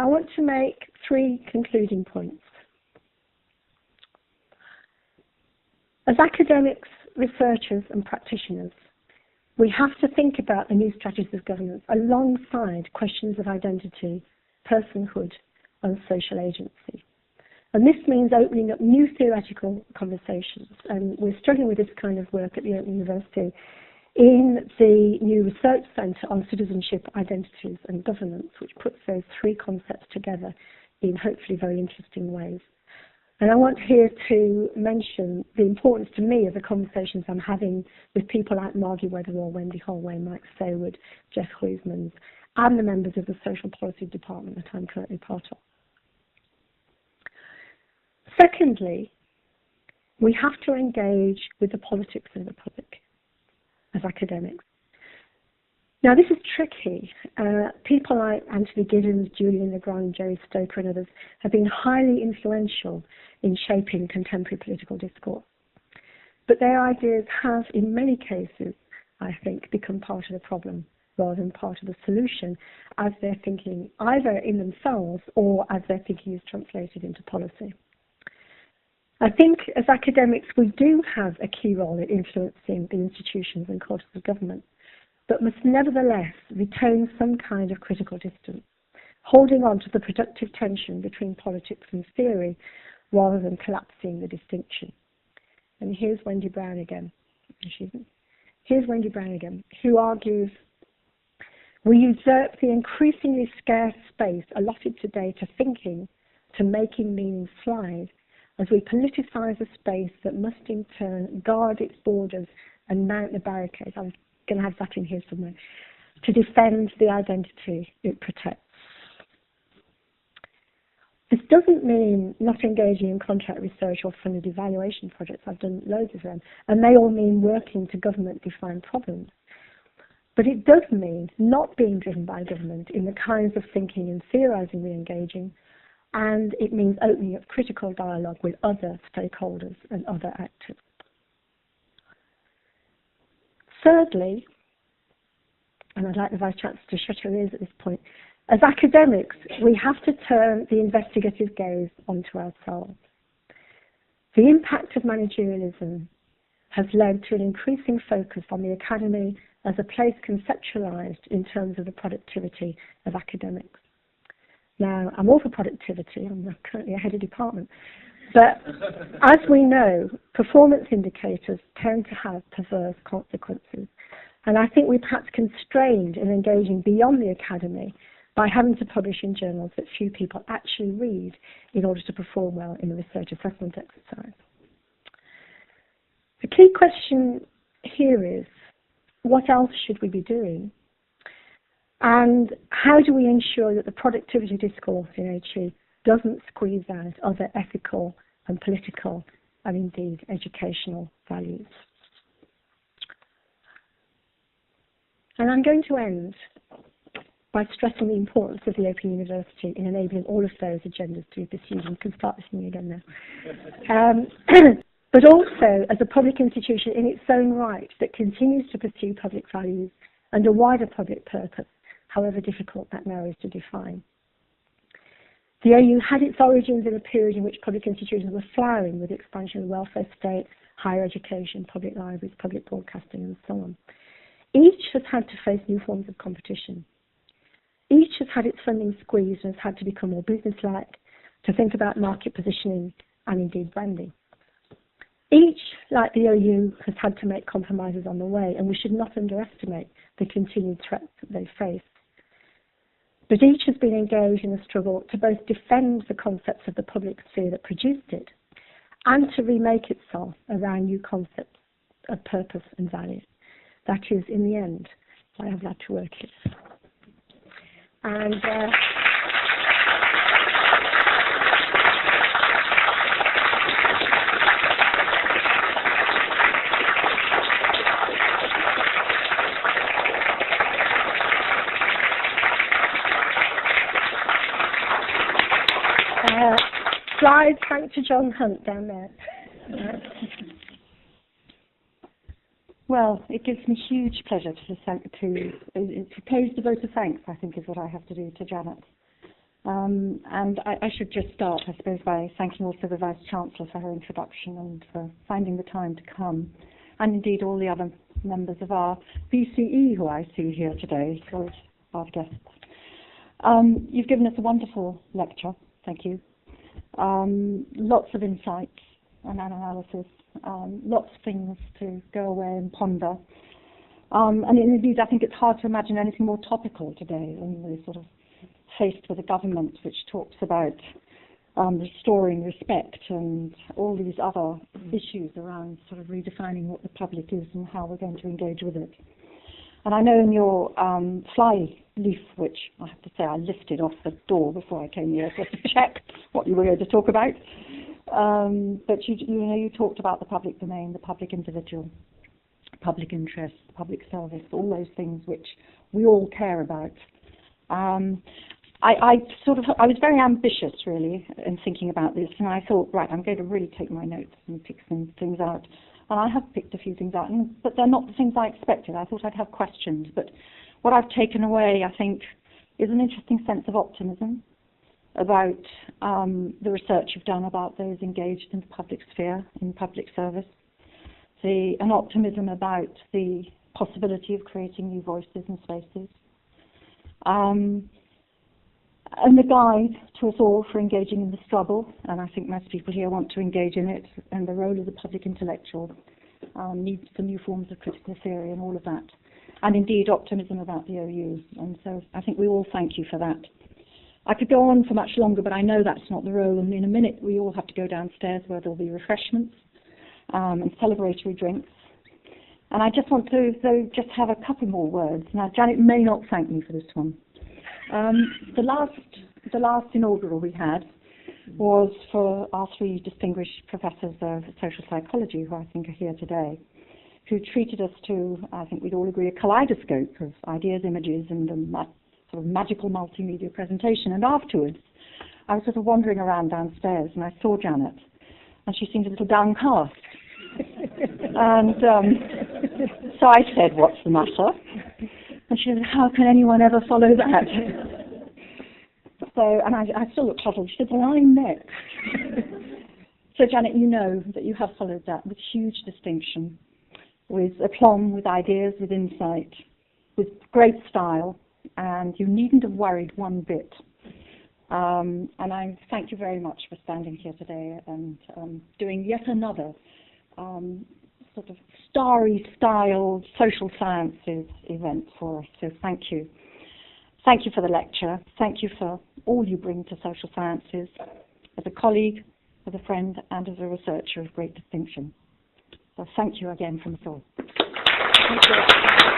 I want to make 3 concluding points. As academics, researchers and practitioners, we have to think about the new strategies of governance alongside questions of identity, personhood and social agency. And this means opening up new theoretical conversations. And we're struggling with this kind of work at the Open University in the new research centre on citizenship, identities and governance, which puts those 3 concepts together in hopefully very interesting ways. And I want here to mention the importance to me of the conversations I'm having with people like Margie Weatherall, Wendy Holway, Mike Saywood, Jeff Huysmans, and the members of the Social Policy Department that I'm currently part of. Secondly, we have to engage with the politics of the public as academics. Now, this is tricky. People like Anthony Giddens, Julian Legrand, Jerry Stoker and others have been highly influential in shaping contemporary political discourse. But their ideas have, in many cases, I think, become part of the problem rather than part of the solution as they're thinking either in themselves or as their thinking is translated into policy. I think as academics we do have a key role in influencing the institutions and courses of government, but must nevertheless retain some kind of critical distance, holding on to the productive tension between politics and theory rather than collapsing the distinction. And here's Wendy Brown again. Here's Wendy Brown again, who argues, we usurp the increasingly scarce space allotted today to thinking, to making meaning slide, as we politicize a space that must in turn guard its borders and mount the barricades. I'm going to have that in here somewhere, to defend the identity it protects. This doesn't mean not engaging in contract research or funded evaluation projects. I've done loads of them, and they all mean working to government-defined problems. But it does mean not being driven by government in the kinds of thinking and theorizing we're engaging, and it means opening up critical dialogue with other stakeholders and other actors. Thirdly, and I'd like the Vice-Chancellor to shut her ears at this point, as academics, we have to turn the investigative gaze onto ourselves. The impact of managerialism has led to an increasing focus on the academy as a place conceptualized in terms of the productivity of academics. Now, I'm all for productivity, I'm currently a head of department, but as we know, performance indicators tend to have perverse consequences, and I think we're perhaps constrained in engaging beyond the academy by having to publish in journals that few people actually read in order to perform well in the research assessment exercise. The key question here is, what else should we be doing? And how do we ensure that the productivity discourse in HE doesn't squeeze out other ethical and political and indeed educational values? And I'm going to end by stressing the importance of the Open University in enabling all of those agendas to be pursued. And you can start listening again now. But also as a public institution in its own right that continues to pursue public values and a wider public purpose, however difficult that now is to define. The OU had its origins in a period in which public institutions were flowering with the expansion of the welfare state, higher education, public libraries, public broadcasting and so on. Each has had to face new forms of competition. Each has had its funding squeezed and has had to become more business-like, to think about market positioning and indeed branding. Each, like the OU, has had to make compromises on the way, and we should not underestimate the continued threats that they face. But each has been engaged in a struggle to both defend the concepts of the public sphere that produced it and to remake itself around new concepts of purpose and value. That is, in the end, what I have had to work with. And slide thanks to John Hunt down there. Well, it gives me huge pleasure to pose the vote of thanks, I think is what I have to do to Janet. And I should just start, I suppose, by thanking also the Vice-Chancellor for her introduction and for finding the time to come, and indeed all the other members of our BCE who I see here today, so our guests. You've given us a wonderful lecture, thank you. Lots of insights and analysis, lots of things to go away and ponder. And indeed, I think it's hard to imagine anything more topical today than the sort of faced with a government which talks about restoring respect and all these other issues around sort of redefining what the public is and how we're going to engage with it. And I know in your fly leaf, which I have to say I lifted off the door before I came here just to check what you were going to talk about, but you talked about the public domain, the public individual, public interest, public service, all those things which we all care about. I was very ambitious really in thinking about this, and I thought, right, I'm going to really take my notes and pick some things out. And I have picked a few things out, but they're not the things I expected. I thought I'd have questions, but what I've taken away, I think, is an interesting sense of optimism about the research you've done about those engaged in the public sphere, in public service, an optimism about the possibility of creating new voices and spaces, and the guide to us all for engaging in the struggle, and I think most people here want to engage in it, and the role of the public intellectual, needs for new forms of critical theory and all of that, and indeed optimism about the OU, and so I think we all thank you for that. I could go on for much longer, but I know that's not the role, and in a minute we all have to go downstairs where there'll be refreshments and celebratory drinks. And I just want to, though, just have a couple more words. Now, Janet may not thank me for this one. The last inaugural we had was for our three distinguished professors of social psychology, who I think are here today, who treated us to, I think we'd all agree, a kaleidoscope of ideas, images, and a sort of magical multimedia presentation. And afterwards, I was sort of wandering around downstairs, and I saw Janet, and she seemed a little downcast. And so I said, "What's the matter?" And she said, "How can anyone ever follow that?" So, and I still look puzzled. She said, "Well, I'm next." So, Janet, you know that you have followed that with huge distinction, with aplomb, with ideas, with insight, with great style, and you needn't have worried one bit. And I thank you very much for standing here today and doing yet another sort of starry-styled social sciences event for us. So thank you. Thank you for the lecture. Thank you for all you bring to social sciences as a colleague, as a friend, and as a researcher of great distinction. So thank you again from us all. Thank you.